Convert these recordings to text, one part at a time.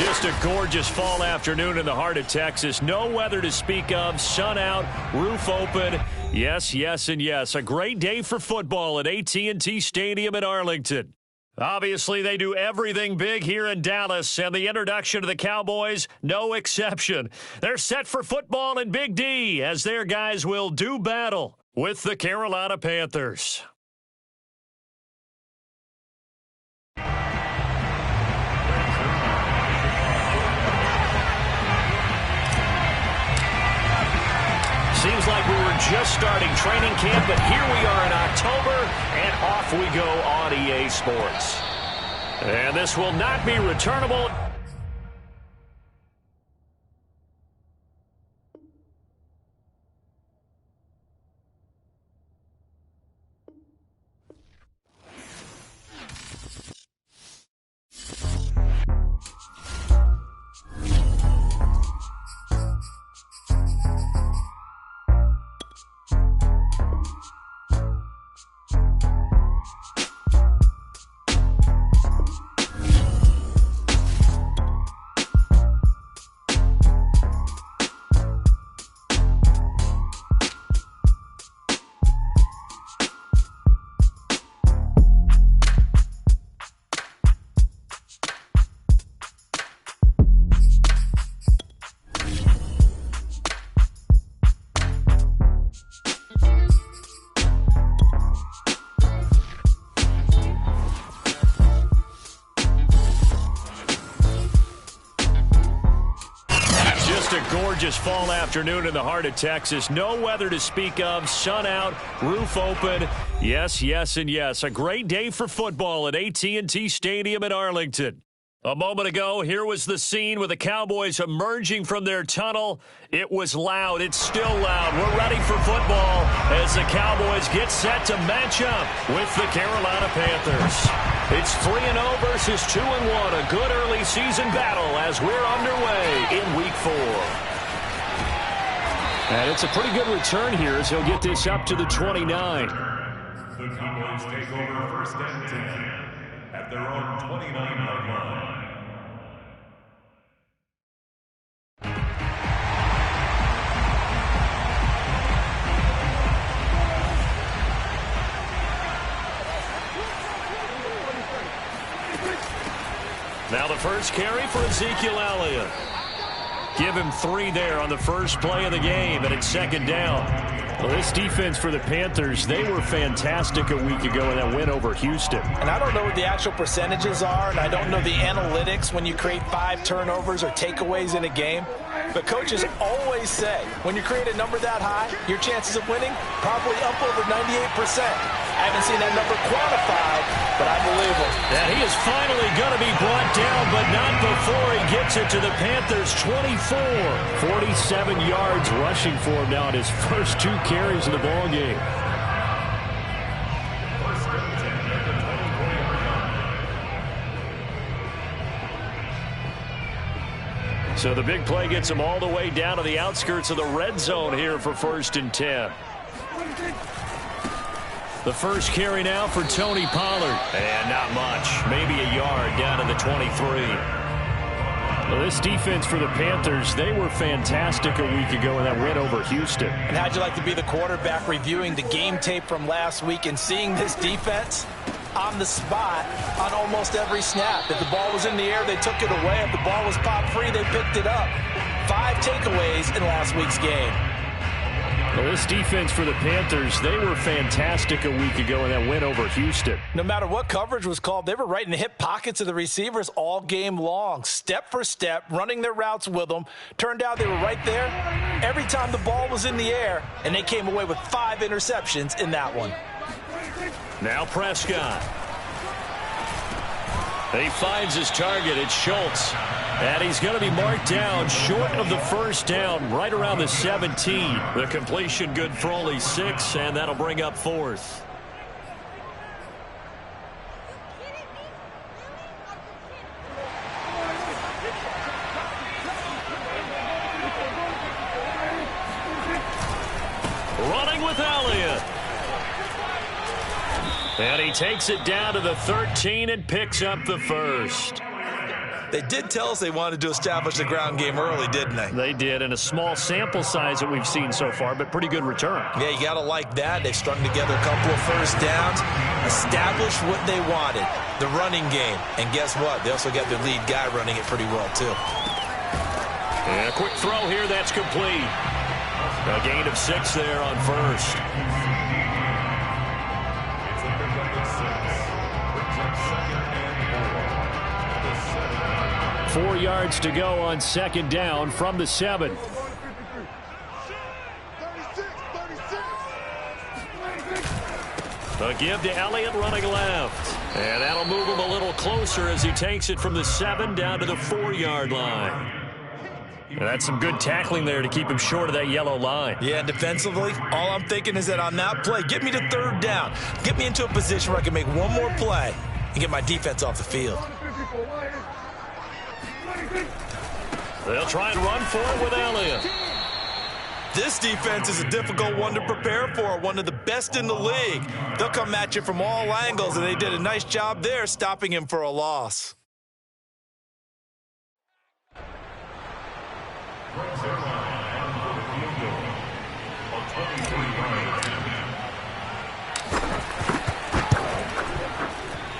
Just a gorgeous fall afternoon in the heart of Texas. No weather to speak of. Sun out, roof open. Yes, yes, and yes. A great day for football at AT&T Stadium in Arlington. Obviously, they do everything big here in Dallas, and the introduction to the Cowboys, no exception. They're set for football in Big D as their guys will do battle with the Carolina Panthers. Seems like we were just starting training camp, but here we are in October, and off we go on EA Sports. And this will not be returnable. Gorgeous fall afternoon in the heart of Texas. No weather to speak of. Sun out, roof open. Yes, yes, and yes. A great day for football at AT&T Stadium in Arlington. A moment ago, here was the scene with the Cowboys emerging from their tunnel. It was loud. It's still loud. We're ready for football as the Cowboys get set to match up with the Carolina Panthers. It's 3-0 versus 2-1. A good early season battle as we're underway in Week 4. And it's a pretty good return here as he'll get this up to the 29. The Cowboys take over first and 10 at their own 29-yard line. Now the first carry for Ezekiel Elliott. Give him 3 there on the first play of the game, and it's second down. Well, this defense for the Panthers, they were fantastic a week ago in that win over Houston. And I don't know what the actual percentages are, and I don't know the analytics when you create 5 turnovers or takeaways in a game. But coaches always say, when you create a number that high, your chances of winning probably up over 98%. I haven't seen that number quantified, but I believe him. And he is finally going to be brought down, but not before he gets it to the Panthers' 24. 47 yards rushing for him now in his first 2 carries of the ballgame. So the big play gets him all the way down to the outskirts of the red zone here for first and 10. The first carry now for Tony Pollard. And not much. Maybe a yard down to the 23. Well, this defense for the Panthers, they were fantastic a week ago in that win over Houston. And how'd you like to be the quarterback reviewing the game tape from last week and seeing this defense on the spot on almost every snap? If the ball was in the air, they took it away. If the ball was pop free, they picked it up. 5 takeaways in last week's game. Well, this defense for the Panthers, they were fantastic a week ago in that win over Houston. No matter what coverage was called, they were right in the hip pockets of the receivers all game long, step for step, running their routes with them. Turned out they were right there every time the ball was in the air, and they came away with 5 interceptions in that one. Now Prescott. He finds his target. It's Schultz. And he's going to be marked down short of the first down, right around the 17. The completion good for only 6, and that'll bring up 4th. Running with Elliott. And he takes it down to the 13 and picks up the first. They did tell us they wanted to establish the ground game early, didn't they? They did, and a small sample size that we've seen so far, but pretty good return. Yeah, you got to like that. They've strung together a couple of first downs, established what they wanted, the running game. And guess what? They also got their lead guy running it pretty well, too. And a quick throw here, that's complete. A gain of 6 there on first. 4 yards to go on second down from the 7. A give to Elliott running left. And that'll move him a little closer as he takes it from the 7 down to the 4-yard line. And that's some good tackling there to keep him short of that yellow line. Yeah, defensively, all I'm thinking is that on that play, get me to third down. Get me into a position where I can make one more play and get my defense off the field. They'll try and run for it with Elliott. This defense is a difficult one to prepare for, one of the best in the league. They'll come at you from all angles, and they did a nice job there stopping him for a loss.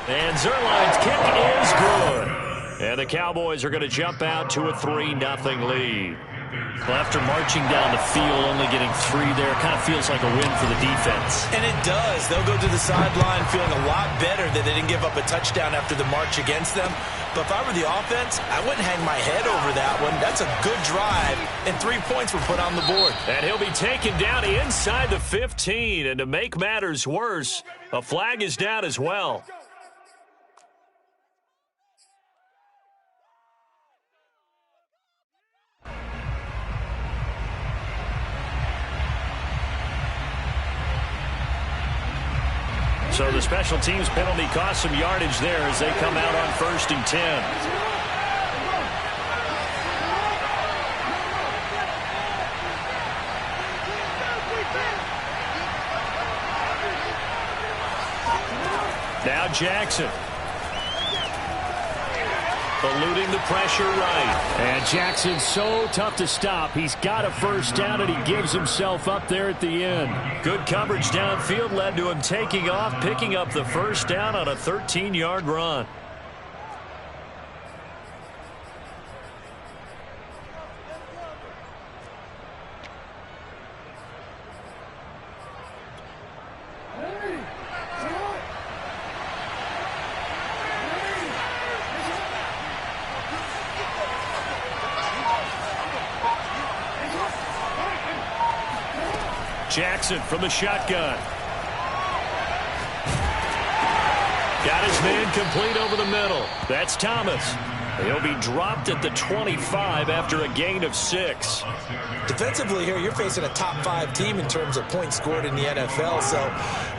And Zerline's kick is good. And the Cowboys are going to jump out to a 3-0 lead. Well, after marching down the field, only getting 3 there, kind of feels like a win for the defense. And it does. They'll go to the sideline feeling a lot better that they didn't give up a touchdown after the march against them. But if I were the offense, I wouldn't hang my head over that one. That's a good drive, and 3 points were put on the board. And he'll be taken down inside the 15. And to make matters worse, a flag is down as well. So the special teams penalty cost some yardage there as they come out on 1st and 10. Now Jackson. Eluding the pressure right. And Jackson's so tough to stop. He's got a first down, and he gives himself up there at the end. Good coverage downfield led to him taking off, picking up the first down on a 13-yard run. Jackson from the shotgun. Got his man complete over the middle. That's Thomas. He'll be dropped at the 25 after a gain of 6. Defensively here, you're facing a top 5 team in terms of points scored in the NFL. So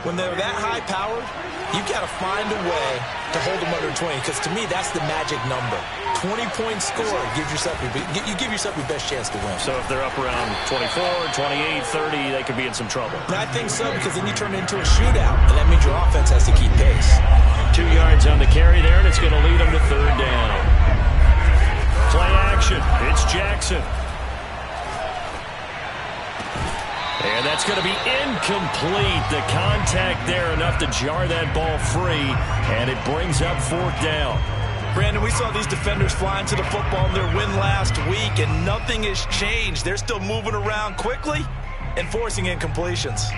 when they're that high-powered, you've got to find a way to hold them under 20, because to me, that's the magic number. 20 points scored, you give yourself your best chance to win. So if they're up around 24, 28, 30, they could be in some trouble. I think so, because then you turn it into a shootout, and that means your offense has to keep pace. 2 yards on the carry there, and it's going to lead them to third down. Play action. It's Jackson. And that's going to be incomplete. The contact there enough to jar that ball free, and it brings up 4th down. Brandon, we saw these defenders flying to the football in their win last week, and nothing has changed. They're still moving around quickly and forcing incompletions.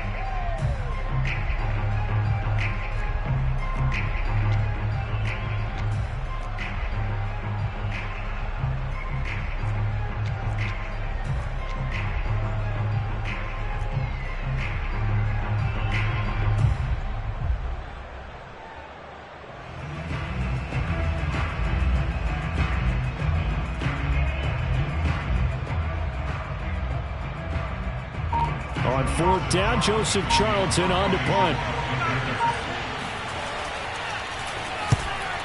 On 4th down, Joseph Charlton on to punt.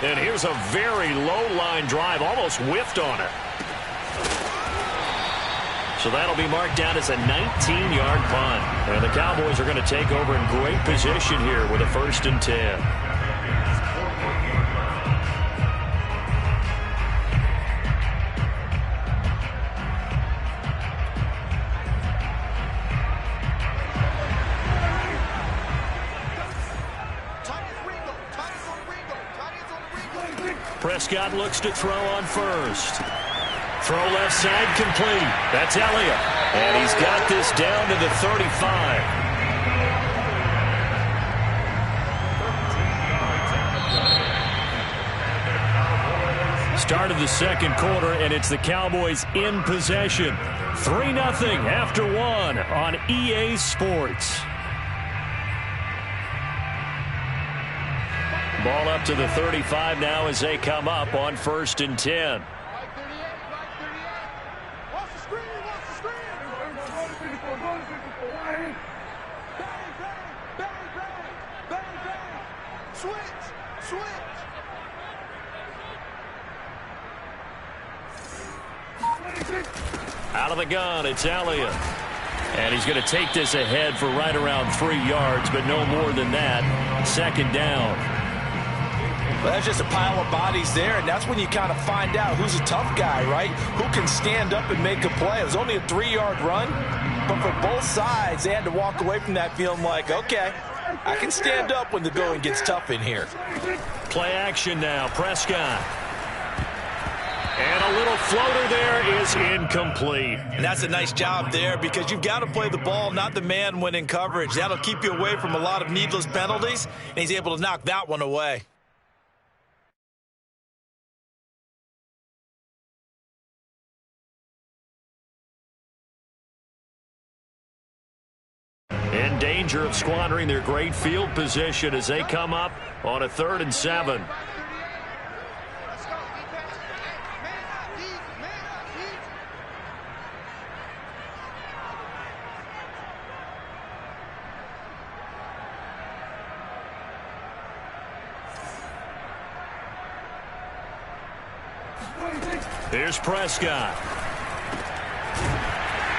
And here's a very low-line drive, almost whiffed on it. So that'll be marked down as a 19-yard punt. And the Cowboys are going to take over in great position here with a 1st and 10. Prescott looks to throw on first. Throw left side complete. That's Elliott. And he's got this down to the 35. Start of the second quarter, and it's the Cowboys in possession. 3-0 after one on EA Sports. Ball up to the 35 now as they come up on 1st and 10. Out of the gun, it's Elliott. And he's going to take this ahead for right around 3 yards, but no more than that. 2nd down. Well, that's just a pile of bodies there, and that's when you kind of find out who's a tough guy, right? Who can stand up and make a play. It was only a 3-yard run, but for both sides, they had to walk away from that feeling like, okay, I can stand up when the going gets tough in here. Play action now, Prescott. And a little floater there is incomplete. And that's a nice job there because you've got to play the ball, not the man when in coverage. That'll keep you away from a lot of needless penalties, and he's able to knock that one away. In danger of squandering their great field position as they come up on a 3rd and 7. Here's Prescott.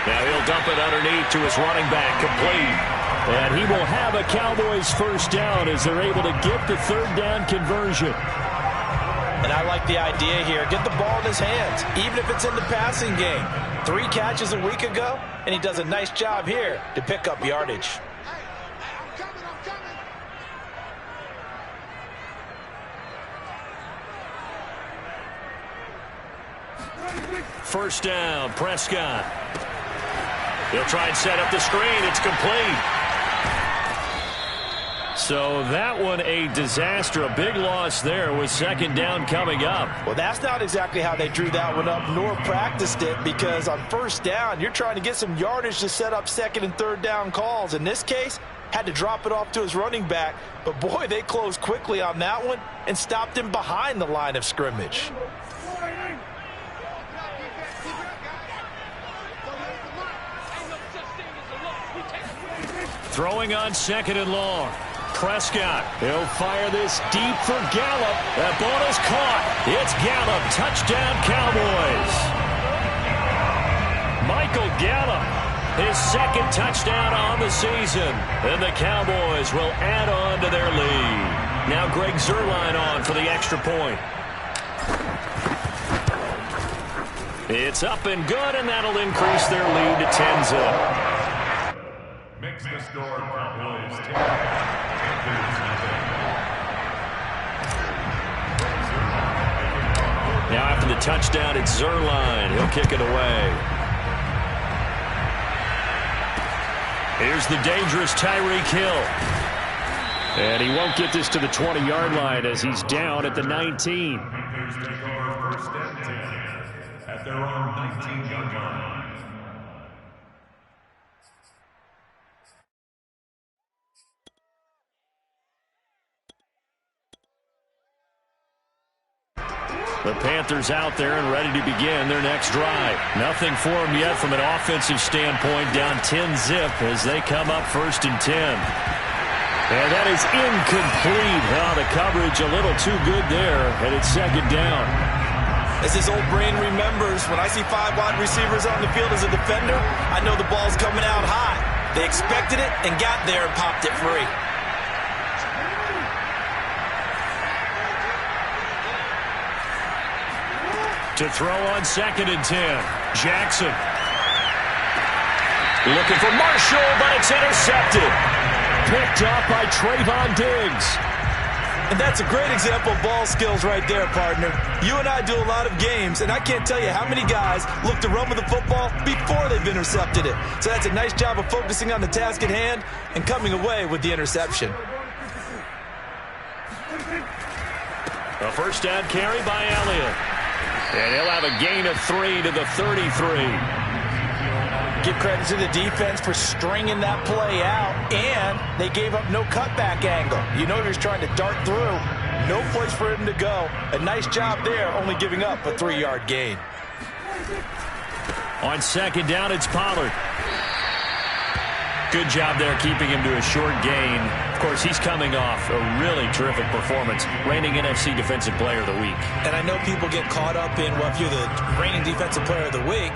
Now he'll dump it underneath to his running back, complete. And he will have a Cowboys 1st down as they're able to get the 3rd down conversion. And I like the idea here. Get the ball in his hands, even if it's in the passing game. 3 catches a week ago, and he does a nice job here to pick up yardage. First down, Prescott. He'll try and set up the screen. It's complete. So that one a disaster. A big loss there with 2nd down coming up. Well, that's not exactly how they drew that one up nor practiced it, because on 1st down, you're trying to get some yardage to set up 2nd and 3rd down calls. In this case, had to drop it off to his running back. But, boy, they closed quickly on that one and stopped him behind the line of scrimmage. Throwing on 2nd and long. Prescott, he'll fire this deep for Gallup. That ball is caught. It's Gallup. Touchdown, Cowboys. Michael Gallup, his 2nd touchdown on the season. And the Cowboys will add on to their lead. Now Greg Zuerlein on for the extra point. It's up and good, and that'll increase their lead to 10-0. Makes the score Cowboys 10. Now after the touchdown, it's Zuerlein. He'll kick it away. Here's the dangerous Tyreek Hill. And he won't get this to the 20-yard line as he's down at the 19. Panthers take over 1st and 10 at their own 19-yard line. The Panthers out there and ready to begin their next drive. Nothing for them yet from an offensive standpoint, down 10-zip as they come up 1st and 10. And that is incomplete. The coverage a little too good there, and it's 2nd down. As his old brain remembers, when I see 5 wide receivers on the field as a defender, I know the ball's coming out high. They expected it and got there and popped it free. To throw on 2nd and 10. Jackson. Looking for Marshall, but it's intercepted. Picked up by Trayvon Diggs. And that's a great example of ball skills right there, partner. You and I do a lot of games, and I can't tell you how many guys look to run with the football before they've intercepted it. So that's a nice job of focusing on the task at hand and coming away with the interception. A first down carry by Elliott. And he'll have a gain of 3 to the 33. Give credit to the defense for stringing that play out, and they gave up no cutback angle. You know he was trying to dart through. No place for him to go. A nice job there, only giving up a 3-yard gain. On second down, it's Pollard. Good job there keeping him to a short gain. Of course, he's coming off a really terrific performance, reigning NFC Defensive Player of the Week. And I know people get caught up in, well, if you're the reigning Defensive Player of the Week,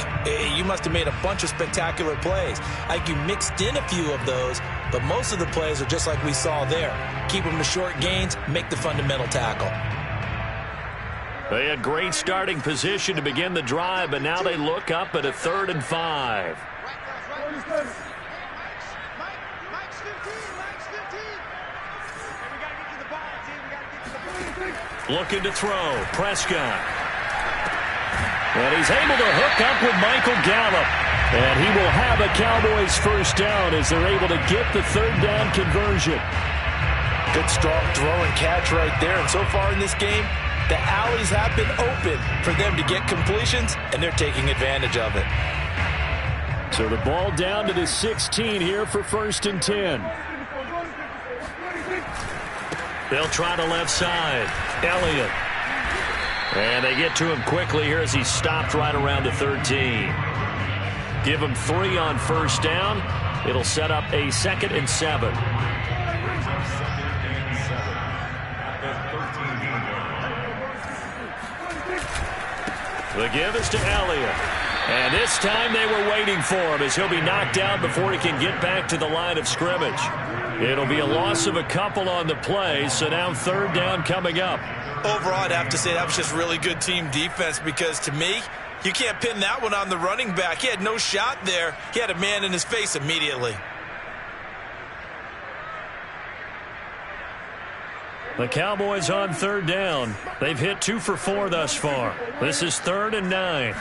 you must have made a bunch of spectacular plays. Like you mixed in a few of those, but most of the plays are just like we saw there. Keep them to short gains, make the fundamental tackle. They had great starting position to begin the drive, but now they look up at a 3rd and 5. Looking to throw. Prescott. And he's able to hook up with Michael Gallup. And he will have a Cowboys first down as they're able to get the 3rd down conversion. Good strong throw and catch right there. And so far in this game, the alleys have been open for them to get completions, and they're taking advantage of it. So the ball down to the 16 here for 1st and 10. They'll try the left side. Elliott. And they get to him quickly here as he stopped right around the 13. Give him 3 on first down. It'll set up a 2nd and 7. The give is to Elliott. And this time they were waiting for him as he'll be knocked down before he can get back to the line of scrimmage. It'll be a loss of a couple on the play, so now 3rd down coming up. Overall, I'd have to say that was just really good team defense because, to me, you can't pin that one on the running back. He had no shot there. He had a man in his face immediately. The Cowboys on 3rd down. They've hit 2 for 4 thus far. This is 3rd and 9.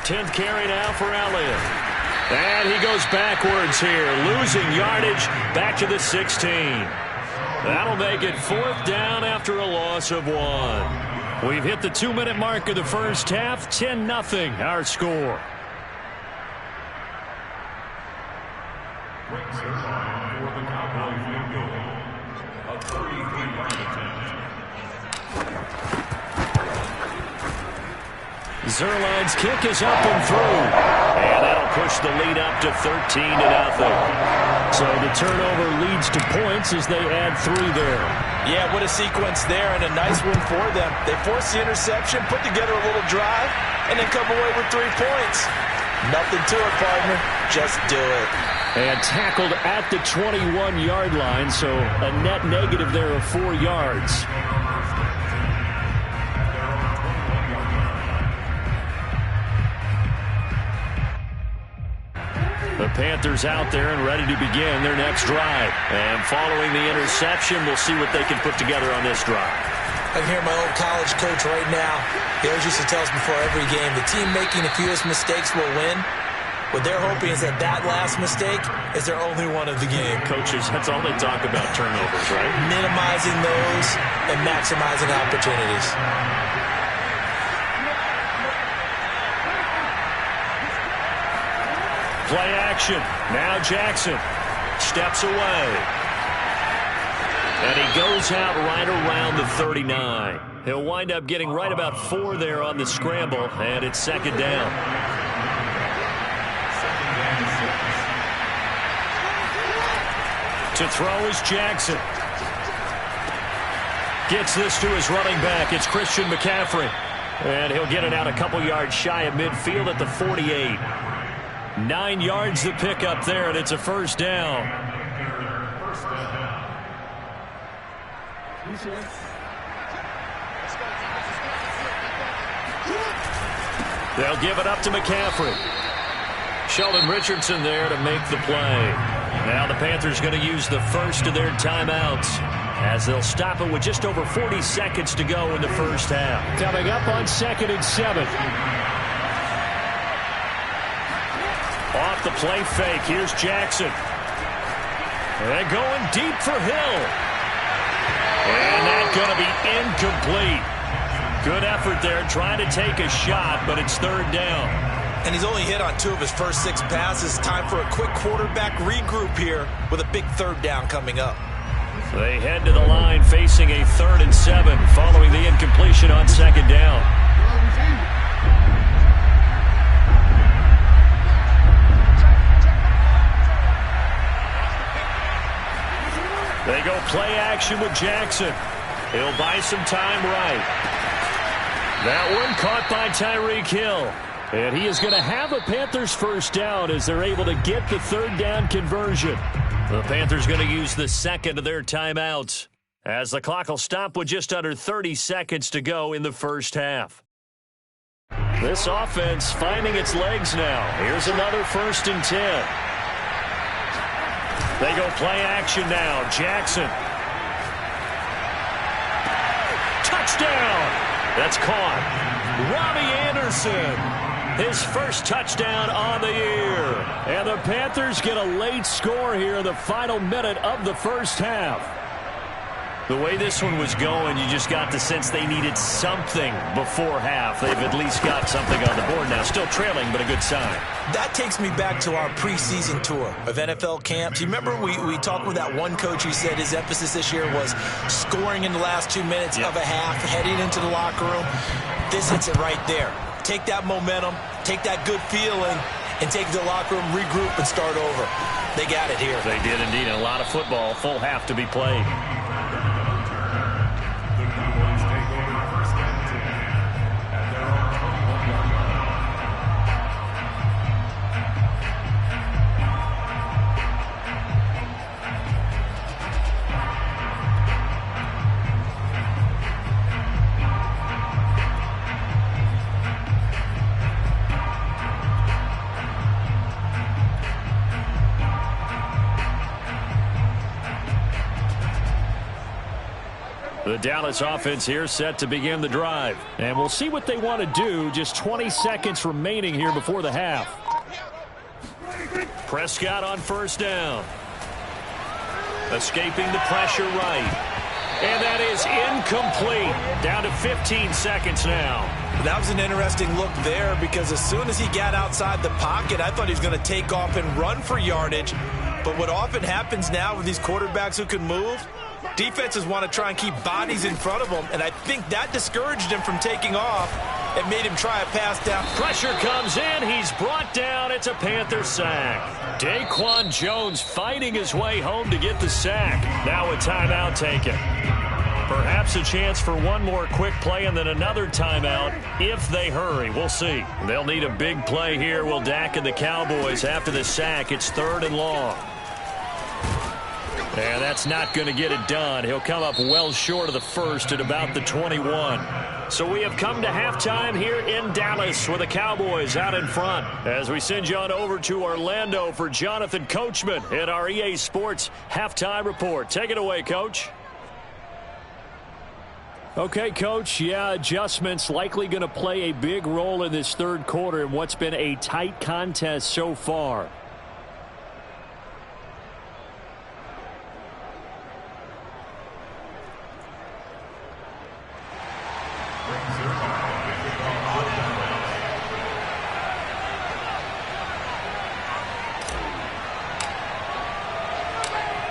10th carry now for Elliott. And he goes backwards here, losing yardage back to the 16. That'll make it 4th down after a loss of 1. We've hit the 2-minute mark of the first half. 10-0 our score. Zerline's kick is up and through. And that'll push the lead up to 13-0. So the turnover leads to points as they add 3 there. Yeah, what a sequence there and a nice one for them. They force the interception, put together a little drive, and then come away with 3 points. Nothing to it, partner. Just do it. And tackled at the 21-yard line, so a net negative there of 4 yards. The Panthers out there and ready to begin their next drive. And following the interception, we'll see what they can put together on this drive. I can hear my old college coach right now. He always used to tell us before every game, the team making the fewest mistakes will win. What they're hoping is that that last mistake is their only one of the game. Coaches, that's all they talk about, turnovers, right? Minimizing those and maximizing opportunities. Play action. Now Jackson steps away. And he goes out right around the 39. He'll wind up getting right about 4 there on the scramble, and it's 2nd down. To throw is Jackson. Gets this to his running back. It's Christian McCaffrey. And he'll get it out a couple yards shy of midfield at the 48. 9 yards to pick up there, and it's a first down. They'll give it up to McCaffrey. Sheldon Richardson there to make the play. Now the Panthers going to use the first of their timeouts. as they'll stop it with just over 40 seconds to go in the first half. Coming up on 2nd and 7. Off the play fake, here's Jackson. And going deep for Hill. And that's going to be incomplete. Good effort there trying to take a shot, but it's 3rd down. And he's only hit on 2 of his first 6 passes. Time for a quick quarterback regroup here with a big 3rd down coming up. They head to the line facing a 3rd and 7 following the incompletion on 2nd down. They go play action with Jackson. He'll buy some time right. That one caught by Tyreek Hill. And he is going to have a Panthers first down as they're able to get the 3rd down conversion. The Panthers going to use the 2nd of their timeouts as the clock will stop with just under 30 seconds to go in the first half. This offense finding its legs now. Here's another 1st and 10. They go play action now. Jackson. Touchdown. That's caught. Robbie Anderson. His first touchdown on the year. And the Panthers get a late score here in the final minute of the first half. The way this one was going, you just got the sense they needed something before half. They've at least got something on the board now. Still trailing, but a good sign. That takes me back to our preseason tour of NFL camps. You remember we talked with that one coach who said his emphasis this year was scoring in the last 2 minutes of a half, heading into the locker room. This hits it right there. Take that momentum, take that good feeling, and take the locker room, regroup, and start over. They got it here. They did indeed. And a lot of football, full half to be played. The Dallas offense here set to begin the drive. And we'll see what they want to do. Just 20 seconds remaining here before the half. Prescott on 1st down. Escaping the pressure right. And that is incomplete. Down to 15 seconds now. That was an interesting look there because as soon as he got outside the pocket, I thought he was going to take off and run for yardage. But what often happens now with these quarterbacks who can move, defenses want to try and keep bodies in front of them, and I think that discouraged him from taking off and made him try a pass down. Pressure comes in. He's brought down. It's a Panther sack. Daquan Jones fighting his way home to get the sack. Now a timeout taken. Perhaps a chance for one more quick play and then another timeout if they hurry. We'll see. They'll need a big play here. Will Dak and the Cowboys after the sack. It's 3rd and long. And that's not going to get it done. He'll come up well short of the first at about the 21. So we have come to halftime here in Dallas with the Cowboys out in front. As we send you on over to Orlando for Jonathan Coachman in our EA Sports Halftime Report. Take it away, Coach. Okay, Coach, adjustments likely going to play a big role in this 3rd quarter in what's been a tight contest so far.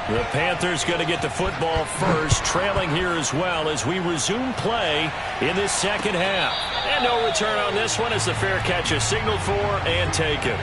The Panthers going to get the football first, trailing here as well as we resume play in this 2nd half. And no return on this one as the fair catch is signaled for and taken.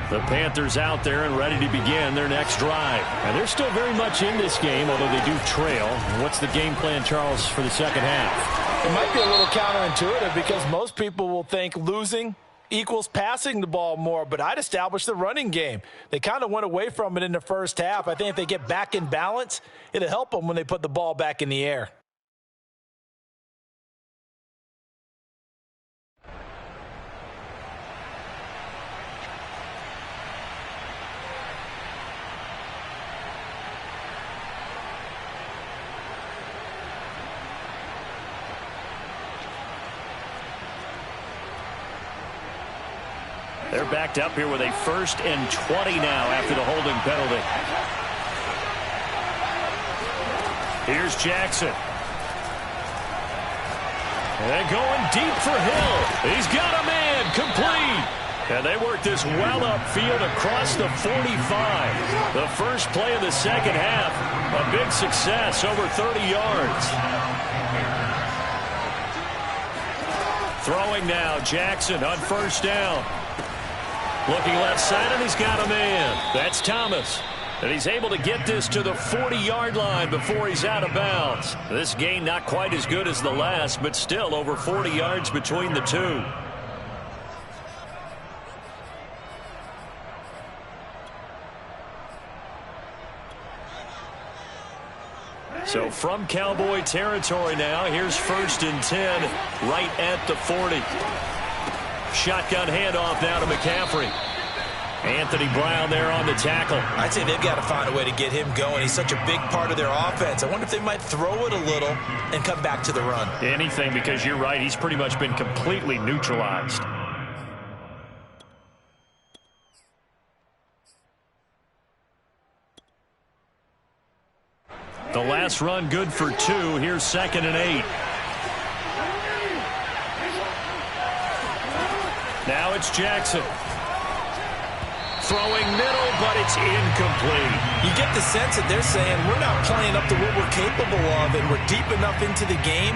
The Panthers out there and ready to begin their next drive. And they're still very much in this game, although they do trail. What's the game plan, Charles, for the 2nd half? It might be a little counterintuitive because most people will think losing equals passing the ball more, but I'd establish the running game. They kind of went away from it in the first half. I think if they get back in balance, it'll help them when they put the ball back in the air. They're backed up here with a 1st and 20 now after the holding penalty. Here's Jackson. And going deep for Hill. He's got a man complete. And they work this well upfield across the 45. The first play of the second half. A big success, over 30 yards. Throwing now, Jackson on 1st down. Looking left side, and he's got a man. That's Thomas. And he's able to get this to the 40-yard line before he's out of bounds. This gain not quite as good as the last, but still over 40 yards between the two. So from Cowboy territory now, here's 1st and 10 right at the 40. Shotgun handoff now to McCaffrey. Anthony Brown there on the tackle. I'd say they've got to find a way to get him going. He's such a big part of their offense. I wonder if they might throw it a little and come back to the run. Anything, because you're right. He's pretty much been completely neutralized. The last run good for 2. Here's 2nd and 8. Now it's Jackson. Throwing middle, but it's incomplete. You get the sense that they're saying we're not playing up to what we're capable of, and we're deep enough into the game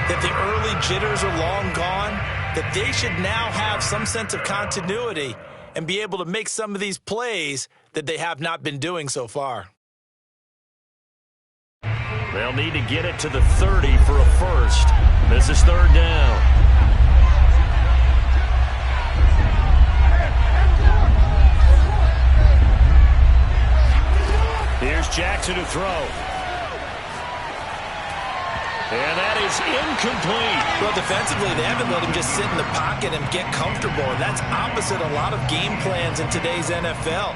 that the early jitters are long gone, that they should now have some sense of continuity and be able to make some of these plays that they have not been doing so far. They'll need to get it to the 30 for a first. This is 3rd down. Here's Jackson to throw. And that is incomplete. Well, defensively, they haven't let him just sit in the pocket and get comfortable. And that's opposite a lot of game plans in today's NFL.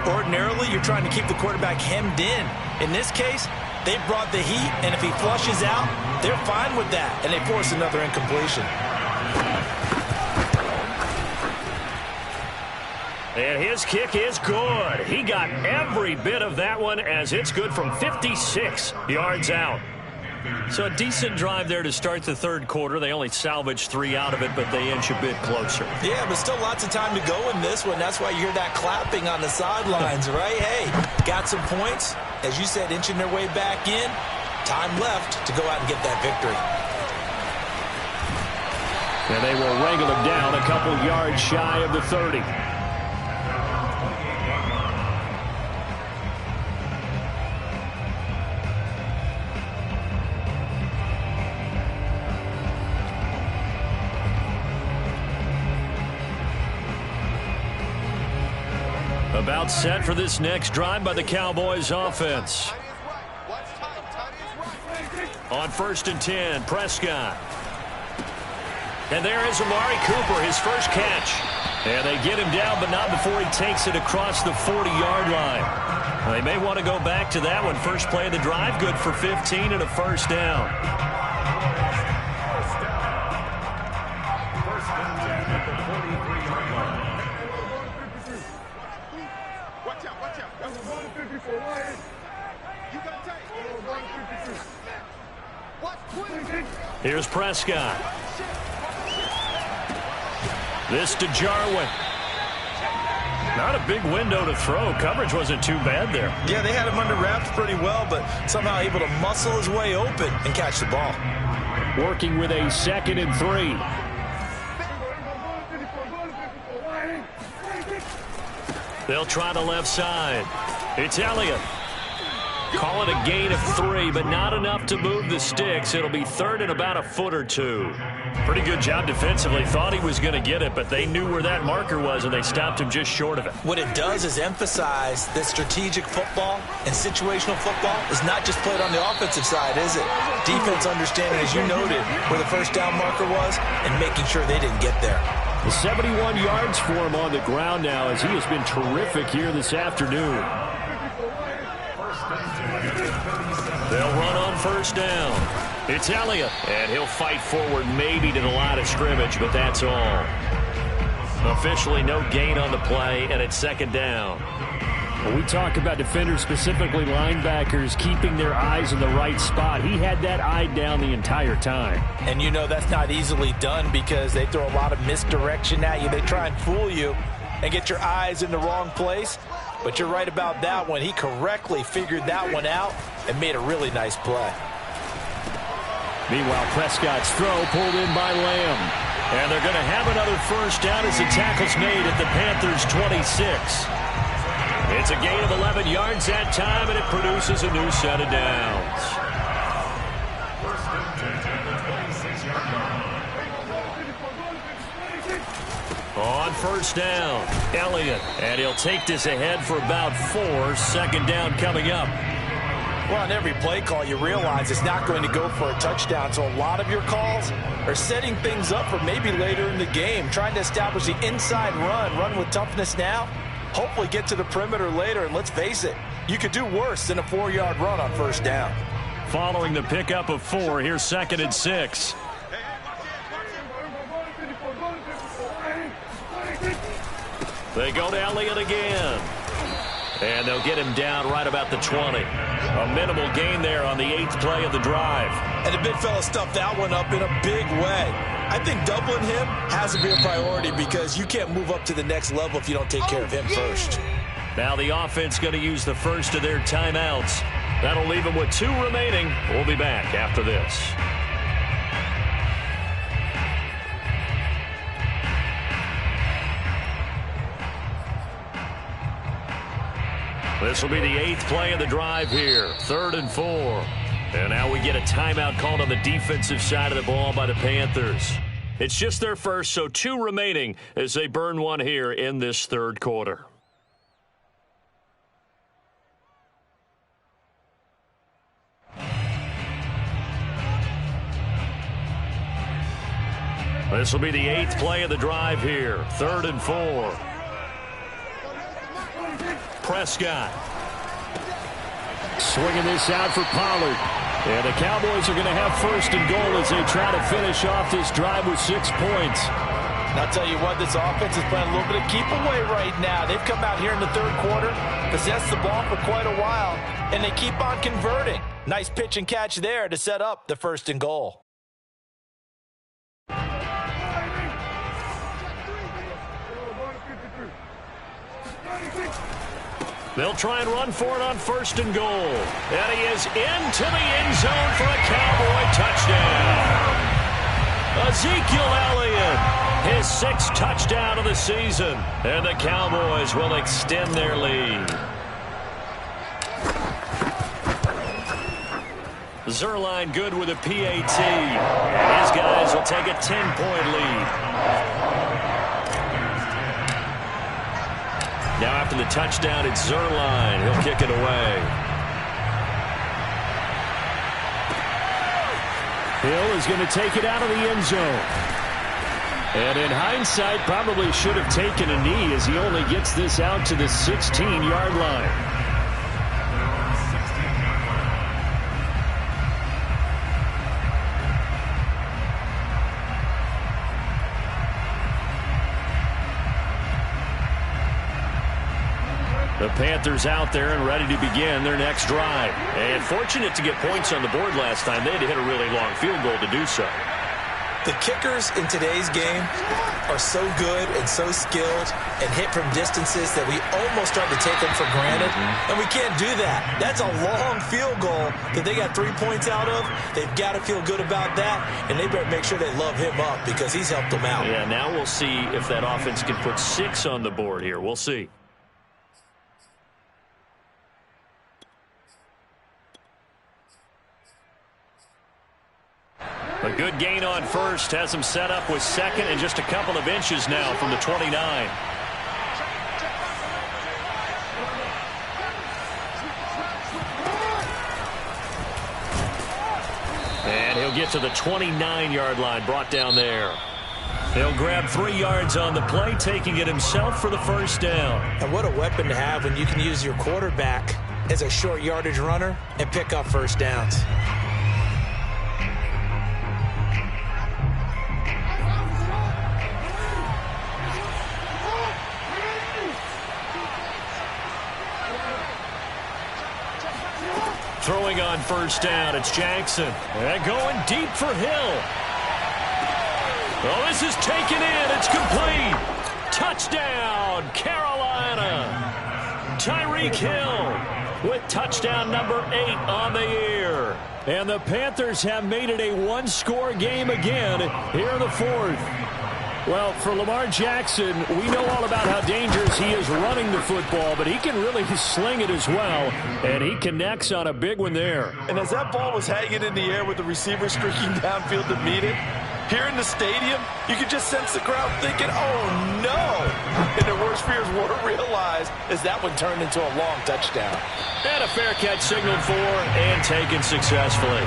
Ordinarily, you're trying to keep the quarterback hemmed in. In this case, they brought the heat, and if he flushes out, they're fine with that, and they force another incompletion. And his kick is good. He got every bit of that one, as it's good from 56 yards out. So a decent drive there to start the 3rd quarter. They only salvaged 3 out of it, but they inch a bit closer. Yeah, but still lots of time to go in this one. That's why you hear that clapping on the sidelines, right? Hey, got some points. As you said, inching their way back in. Time left to go out and get that victory. And they will wrangle him down a couple yards shy of the 30. About set for this next drive by the Cowboys offense. On 1st and 10, Prescott. And there is Amari Cooper, his first catch. And they get him down, but not before he takes it across the 40-yard line. They may want to go back to that one. First play of the drive, good for 15 and a 1st down. Here's Prescott. This to Jarwin. Not a big window to throw. Coverage wasn't too bad there. Yeah, they had him under wraps pretty well, but somehow able to muscle his way open and catch the ball. Working with a 2nd and 3. They'll try the left side. It's Elliott. Call it a gain of 3, but not enough to move the sticks. It'll be third and about a foot or two. Pretty good job defensively. Thought he was going to get it, but they knew where that marker was, and they stopped him just short of it. What it does is emphasize that strategic football and situational football is not just played on the offensive side, is it? Defense understanding, as you noted, where the first down marker was and making sure they didn't get there. 71 yards for him on the ground now, as he has been terrific here this afternoon. They'll run on first down. It's Elliott, and he'll fight forward maybe to the line of scrimmage, but that's all. Officially no gain on the play, and it's second down. When we talk about defenders, specifically linebackers, keeping their eyes in the right spot, he had that eye down the entire time. And you know that's not easily done because they throw a lot of misdirection at you. They try and fool you and get your eyes in the wrong place. But you're right about that one. He correctly figured that one out and made a really nice play. Meanwhile, Prescott's throw pulled in by Lamb. And they're going to have another first down as the tackle's made at the Panthers' 26. It's a gain of 11 yards that time, and it produces a new set of downs. First and 10 at the 26-yard line. On first down, Elliott. And he'll take this ahead for about 4. Second down coming up. Well, on every play call, you realize it's not going to go for a touchdown. So a lot of your calls are setting things up for maybe later in the game, trying to establish the inside run with toughness now, hopefully get to the perimeter later. And let's face it, you could do worse than a 4-yard run on first down. Following the pickup of 4, here's second and 6. They go to Elliott again. And they'll get him down right about the 20. A minimal gain there on the 8th play of the drive. And the big fella stuffed that one up in a big way. I think doubling him has to be a priority because you can't move up to the next level if you don't take care of him first. Now the offense going to use the first of their timeouts. That'll leave them with 2 remaining. We'll be back after this. This will be the 8th play of the drive here. 3rd and 4. And now we get a timeout called on the defensive side of the ball by the Panthers. It's just their first, so 2 remaining as they burn one here in this 3rd quarter. This will be the 8th play of the drive here. 3rd and 4. Prescott. Swinging this out for Pollard. And the Cowboys are going to have first and goal as they try to finish off this drive with 6 points. And I'll tell you what, this offense is playing a little bit of keep away right now. They've come out here in the 3rd quarter, possessed the ball for quite a while, and they keep on converting. Nice pitch and catch there to set up the 1st and goal. They'll try and run for it on 1st and goal. And he is into the end zone for a Cowboy touchdown. Ezekiel Elliott, his 6th touchdown of the season. And the Cowboys will extend their lead. Zerline good with a PAT. And his guys will take a 10-point lead. Now after the touchdown, it's Zerline. He'll kick it away. Hill is going to take it out of the end zone. And in hindsight, probably should have taken a knee as he only gets this out to the 16-yard line. The Panthers out there and ready to begin their next drive. And fortunate to get points on the board last time. They had to hit a really long field goal to do so. The kickers in today's game are so good and so skilled and hit from distances that we almost start to take them for granted. And we can't do that. That's a long field goal that they got 3 points out of. They've got to feel good about that, and they better make sure they love him up because he's helped them out. Yeah, now we'll see if that offense can put 6 on the board here. We'll see. A good gain on first has him set up with second and just a couple of inches now from the 29. And he'll get to the 29-yard line, brought down there. He'll grab 3 yards on the play, taking it himself for the first down. And what a weapon to have when you can use your quarterback as a short yardage runner and pick up first downs. Throwing on first down, it's Jackson. And going deep for Hill. Oh, this is taken in. It's complete. Touchdown, Carolina. Tyreek Hill with touchdown number 8 on the year. And the Panthers have made it a one-score game again here in the fourth. Well, for Lamar Jackson, we know all about how dangerous he is running the football, but he can really sling it as well, and he connects on a big one there. And as that ball was hanging in the air with the receiver streaking downfield to meet it, here in the stadium, you could just sense the crowd thinking, oh, no. And their worst fears were realized as that one turned into a long touchdown. And a fair catch signaled for and taken successfully.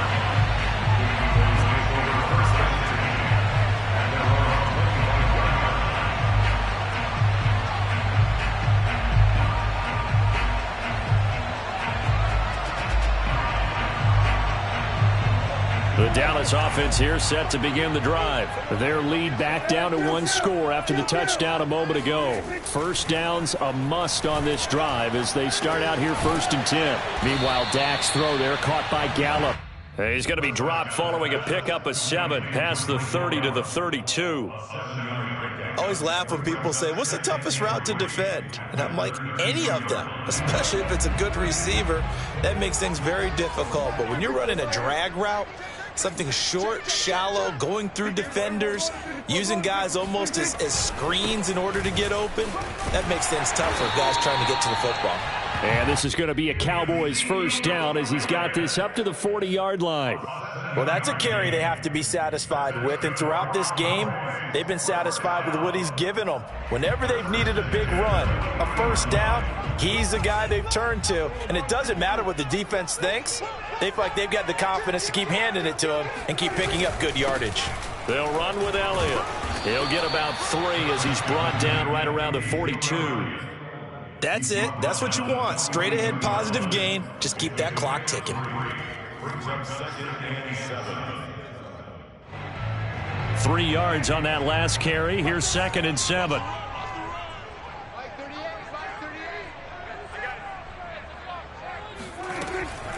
The Dallas offense here set to begin the drive. Their lead back down to 1 score after the touchdown a moment ago. First downs a must on this drive as they start out here 1st and 10. Meanwhile, Dak's throw there caught by Gallup. He's going to be dropped following a pickup of 7 past the 30 to the 32. I always laugh when people say, what's the toughest route to defend? And I'm like, any of them, especially if it's a good receiver. That makes things very difficult. But when you're running a drag route, something short, shallow, going through defenders, using guys almost as screens in order to get open, that makes things tough for guys trying to get to the football. And this is going to be a Cowboys first down as he's got this up to the 40-yard line. Well, that's a carry they have to be satisfied with. And throughout this game, they've been satisfied with what he's given them. Whenever they've needed a big run, a first down, he's the guy they've turned to. And it doesn't matter what the defense thinks. They feel like they've got the confidence to keep handing it to him and keep picking up good yardage. They'll run with Elliott. He'll get about 3 as he's brought down right around the 42. That's it. That's what you want. Straight ahead positive gain. Just keep that clock ticking. Brings up 2nd and 7. 3 yards on that last carry. Here's 2nd and 7.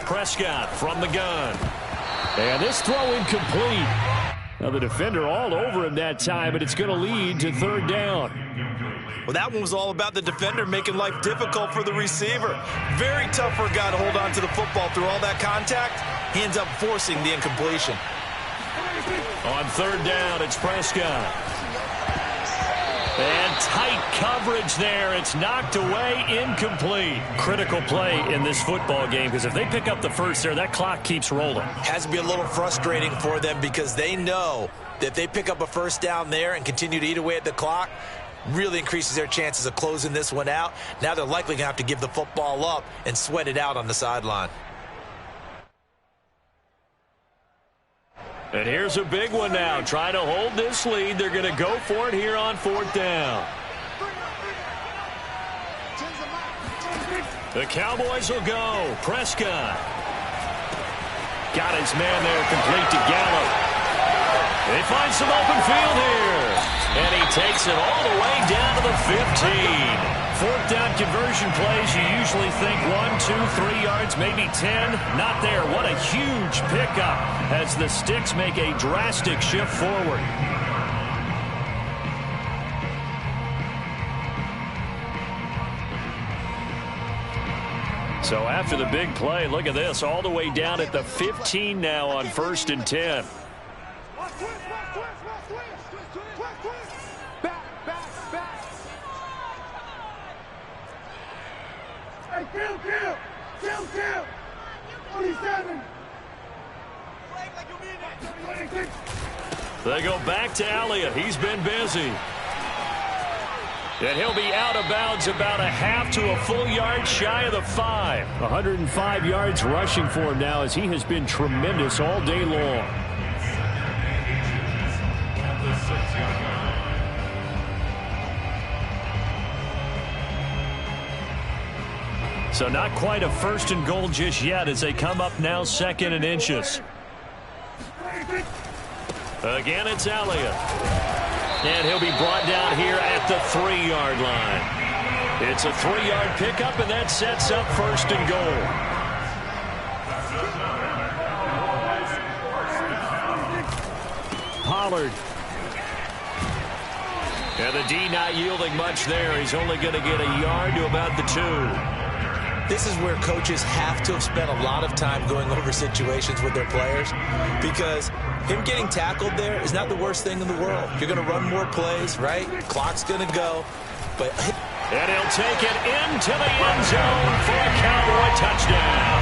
Prescott from the gun. And this throw incomplete. Now the defender all over him that time, but it's going to lead to 3rd down. Well, that one was all about the defender making life difficult for the receiver. Very tough for a guy to hold on to the football through all that contact. He ends up forcing the incompletion. On 3rd down, it's Prescott. And tight coverage there. It's knocked away, incomplete. Critical play in this football game because if they pick up the first there, that clock keeps rolling. Has to be a little frustrating for them because they know that if they pick up a first down there and continue to eat away at the clock, really increases their chances of closing this one out. Now they're likely going to have to give the football up and sweat it out on the sideline. And here's a big one now. Trying to hold this lead. They're going to go for it here on 4th down. The Cowboys will go. Prescott. Got his man there, complete to Gallup. They find some open field here. And he takes it all the way down to the 15. 4th down conversion plays, you usually think 1, 2, 3 yards, maybe 10. Not there. What a huge pickup as the sticks make a drastic shift forward. So after the big play, look at this, all the way down at the 15 now on 1st and 10. Kill! 27! They go back to Elliott. He's been busy. And he'll be out of bounds about a half to a full yard shy of the 5. 105 yards rushing for him now as he has been tremendous all day long. So not quite a 1st and goal just yet as they come up now 2nd and inches. Again, it's Elliott. And he'll be brought down here at the 3-yard line. It's a 3-yard pickup, and that sets up 1st and goal. Pollard. And the D not yielding much there. He's only going to get a yard to about the 2. This is where coaches have to have spent a lot of time going over situations with their players, because him getting tackled there is not the worst thing in the world. You're going to run more plays, right? Clock's going to go. And he'll take it into the end zone for a Cowboy touchdown.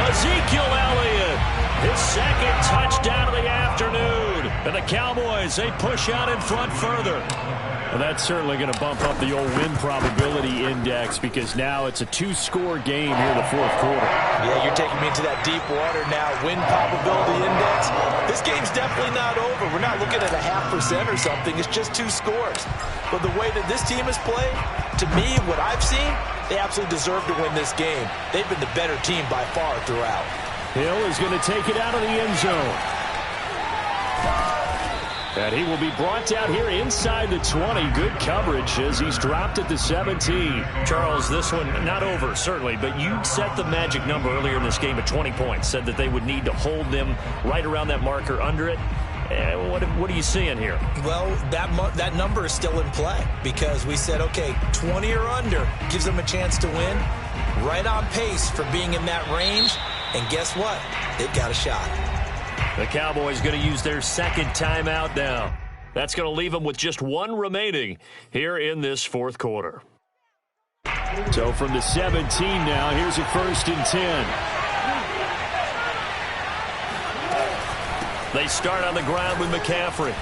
Ezekiel Elliott, his 2nd touchdown of the afternoon. And the Cowboys, they push out in front further. Well, that's certainly going to bump up the old win probability index because now it's a 2-score game here in the 4th quarter. Yeah, you're taking me into that deep water now. Win probability index. This game's definitely not over. We're not looking at a 0.5% or something. It's just 2 scores. But the way that this team has played, to me, what I've seen, they absolutely deserve to win this game. They've been the better team by far throughout. Hill is going to take it out of the end zone. And he will be brought down here inside the 20. Good coverage as he's dropped at the 17. Charles, this one not over, certainly, but you set the magic number earlier in this game at 20 points. Said that they would need to hold them right around that marker under it. What are you seeing here? Well, that number is still in play because we said, okay, 20 or under gives them a chance to win. Right on pace for being in that range. And guess what? They've got a shot. The Cowboys going to use their 2nd timeout now. That's going to leave them with just 1 remaining here in this 4th quarter. So from the 17 now, here's a 1st and 10. They start on the ground with McCaffrey.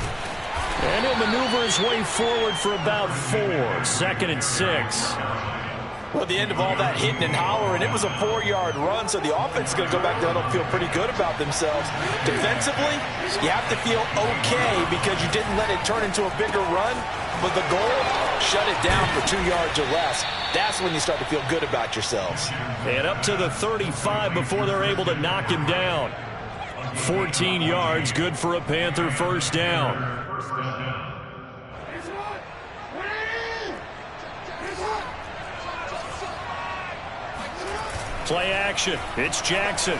And he'll maneuver his way forward for about 4. 2nd and 6. Well, at the end of all that hitting and hollering, it was a 4-yard run, so the offense is going to go back there and feel pretty good about themselves. Defensively, you have to feel okay because you didn't let it turn into a bigger run, but the goal, shut it down for 2 yards or less. That's when you start to feel good about yourselves. And up to the 35 before they're able to knock him down. 14 yards, good for a Panther 1st down. Play action. It's Jackson.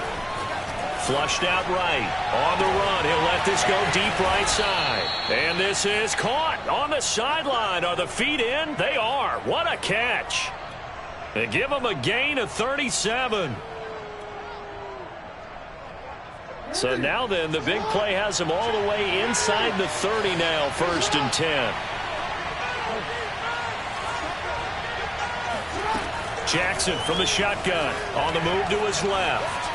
Flushed out right. On the run. He'll let this go deep right side. And this is caught on the sideline. Are the feet in? They are. What a catch. They give him a gain of 37. So now then, the big play has him all the way inside the 30 now, 1st and 10. Jackson from the shotgun. On the move to his left.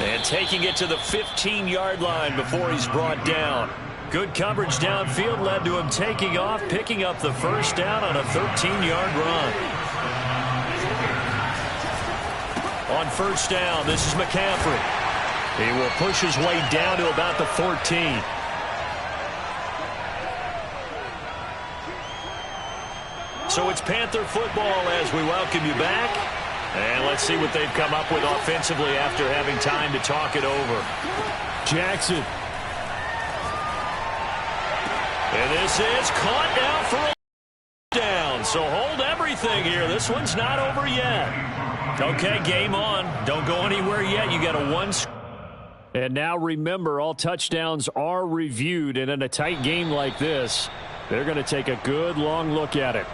And taking it to the 15-yard line before he's brought down. Good coverage downfield led to him taking off, picking up the 1st down on a 13-yard run. On 1st down, this is McCaffrey. He will push his way down to about the 14. So it's Panther football as we welcome you back. And let's see what they've come up with offensively after having time to talk it over. Jackson. And this is caught down for a down. So hold everything here. This one's not over yet. Okay, game on. Don't go anywhere yet. You got a 1. And now remember, all touchdowns are reviewed. And in a tight game like this, they're going to take a good long look at it.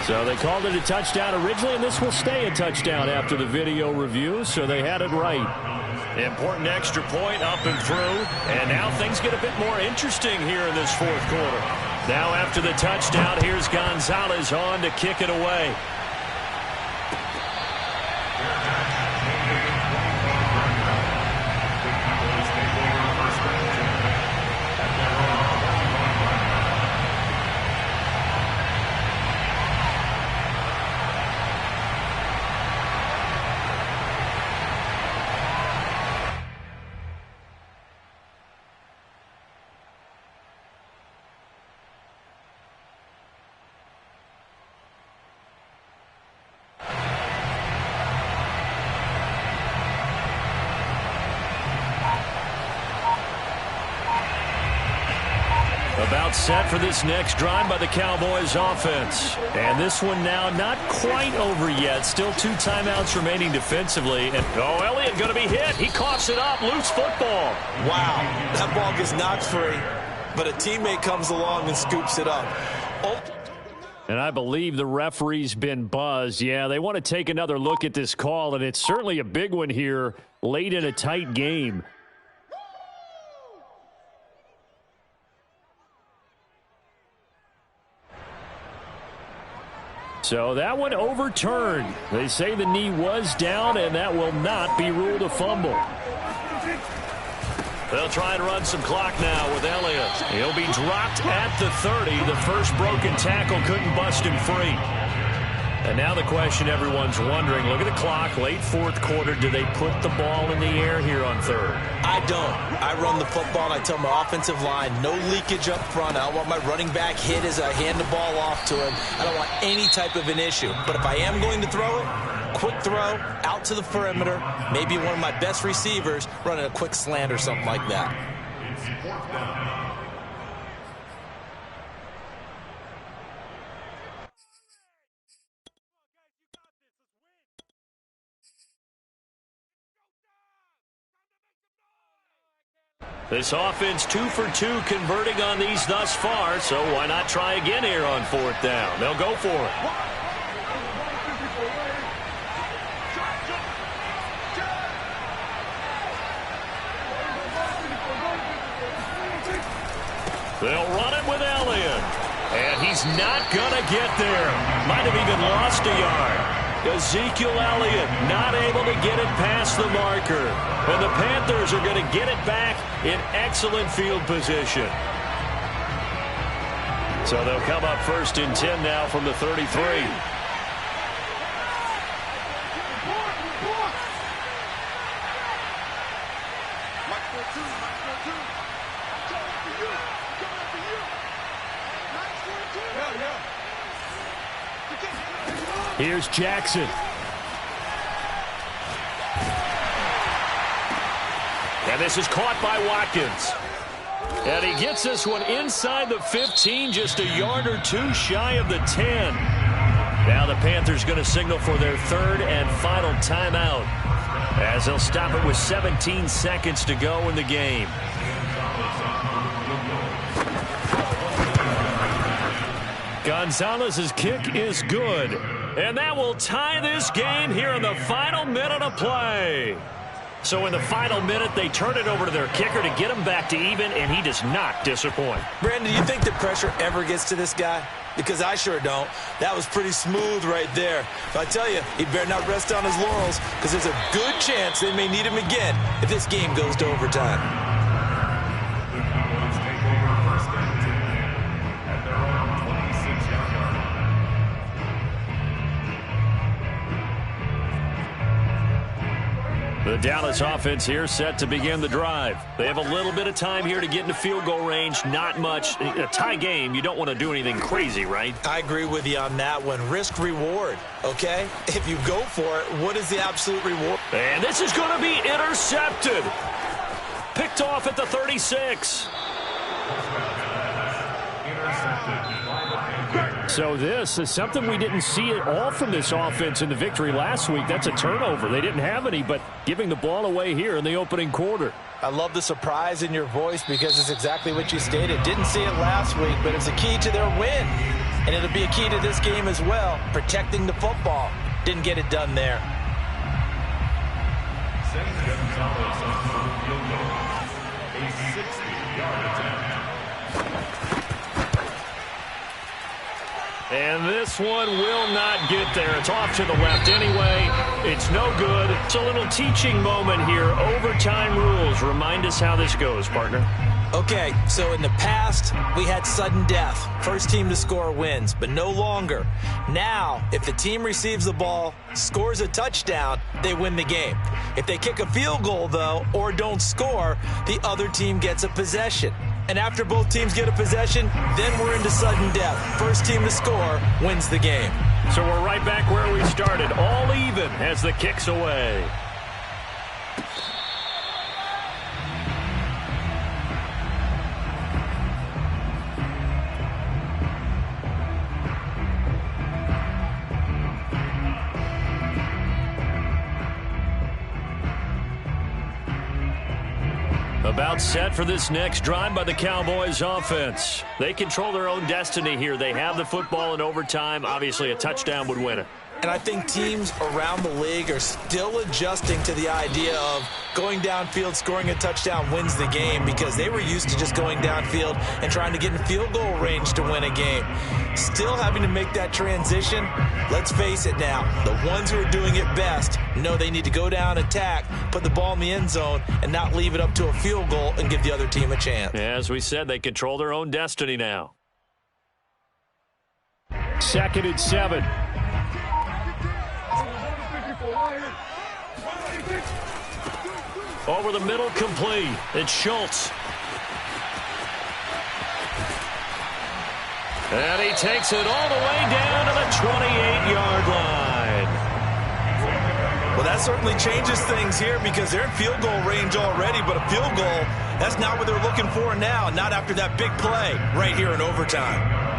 So they called it a touchdown originally, and this will stay a touchdown after the video review, so they had it right. Important extra point up and through, and now things get a bit more interesting here in this 4th quarter. Now after the touchdown, here's Gonzalez on to kick it away. About set for this next drive by the Cowboys offense. And this one now not quite over yet. Still 2 timeouts remaining defensively. And Elliott going to be hit. He coughs it up. Loose football. Wow. That ball gets knocked free, but a teammate comes along and scoops it up. And I believe the referee's been buzzed. Yeah, they want to take another look at this call, and it's certainly a big one here late in a tight game. So that one overturned. They say the knee was down, and that will not be ruled a fumble. They'll try and run some clock now with Elliott. He'll be dropped at the 30. The first broken tackle couldn't bust him free. And now the question everyone's wondering, look at the clock, late fourth quarter, do they put the ball in the air here on third? I don't. I run the football, and I tell my offensive line, no leakage up front. I don't want my running back hit as I hand the ball off to him. I don't want any type of an issue. But if I am going to throw it, quick throw, out to the perimeter, maybe one of my best receivers running a quick slant or something like that. It's fourth down. This offense 2 for 2 converting on these thus far, so why not try again here on fourth down? They'll go for it. They'll run it with Elliott. And he's not going to get there. Might have even lost a yard. Ezekiel Elliott not able to get it past the marker. And the Panthers are going to get it back in excellent field position. So they'll come up first and 10 now from the 33. Here's Jackson. And this is caught by Watkins. And he gets this one inside the 15, just a yard or two shy of the 10. Now the Panthers going to signal for their third and final timeout, as they'll stop it with 17 seconds to go in the game. Gonzalez's kick is good. And that will tie this game here in the final minute of play. So in the final minute, they turn it over to their kicker to get him back to even, and he does not disappoint. Brandon, do you think the pressure ever gets to this guy? Because I sure don't. That was pretty smooth right there. But I tell you, he better not rest on his laurels, because there's a good chance they may need him again if this game goes to overtime. The Cowboys take over first and 10 at their own 26-yard line. The Dallas offense here set to begin the drive. They have a little bit of time here to get into field goal range. Not much. A tie game, you don't want to do anything crazy, right? I agree with you on that one. Risk reward, okay? If you go for it, what is the absolute reward? And this is going to be intercepted. Picked off at the 36. So this is something we didn't see at all from this offense in the victory last week. That's a turnover. They didn't have any, but giving the ball away here in the opening quarter. I love the surprise in your voice because it's exactly what you stated. Didn't see it last week, but it's a key to their win. And it'll be a key to this game as well, protecting the football. Didn't get it done there. Sends Gonzalez on for the field goal. A 60-yard attempt. And this one will not get there. It's off to the left anyway. It's no good. It's a little teaching moment here. Overtime rules. Remind us how this goes, partner. Okay, so in the past, we had sudden death. First team to score wins, but no longer. Now, if the team receives the ball, scores a touchdown, they win the game. If they kick a field goal, though, or don't score, the other team gets a possession. And after both teams get a possession, then we're into sudden death. First team to score wins the game. So we're right back where we started, all even as the kick's away. About set for this next drive by the Cowboys offense. They control their own destiny here. They have the football in overtime. Obviously, a touchdown would win it. And I think teams around the league are still adjusting to the idea of going downfield, scoring a touchdown wins the game, because they were used to just going downfield and trying to get in field goal range to win a game. Still having to make that transition. Let's face it now, the ones who are doing it best know they need to go down, attack, put the ball in the end zone, and not leave it up to a field goal and give the other team a chance. As we said, they control their own destiny now. 2nd and 7. Over the middle, complete. It's Schultz. And he takes it all the way down to the 28-yard line. Well, that certainly changes things here because they're in field goal range already, but a field goal, that's not what they're looking for now, not after that big play right here in overtime.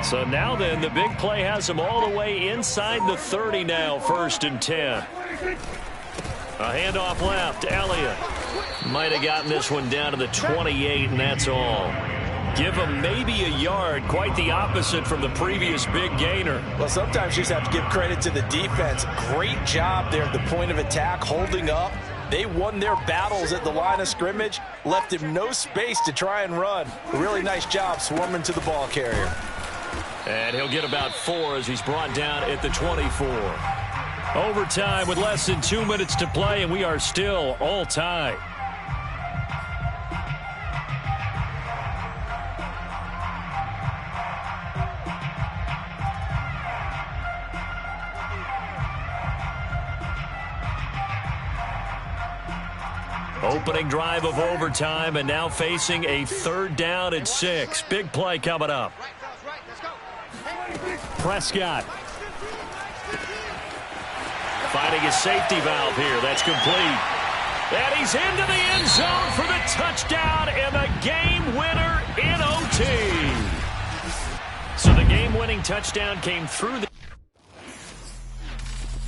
So now then, the big play has them all the way inside the 30 now, 1st and 10. A handoff left, Elliott. Might have gotten this one down to the 28, and that's all. Give them maybe a yard, quite the opposite from the previous big gainer. Well, sometimes you just have to give credit to the defense. Great job there at the point of attack, holding up. They won their battles at the line of scrimmage, left him no space to try and run. A really nice job swarming to the ball carrier. And he'll get about 4 as he's brought down at the 24. Overtime with less than 2 minutes to play, and we are still all tied. Opening drive of overtime, and now facing a 3rd down and 6. Big play coming up. Prescott. Finding his safety valve here. That's complete. And he's into the end zone for the touchdown and the game winner in OT. So the game-winning touchdown came through the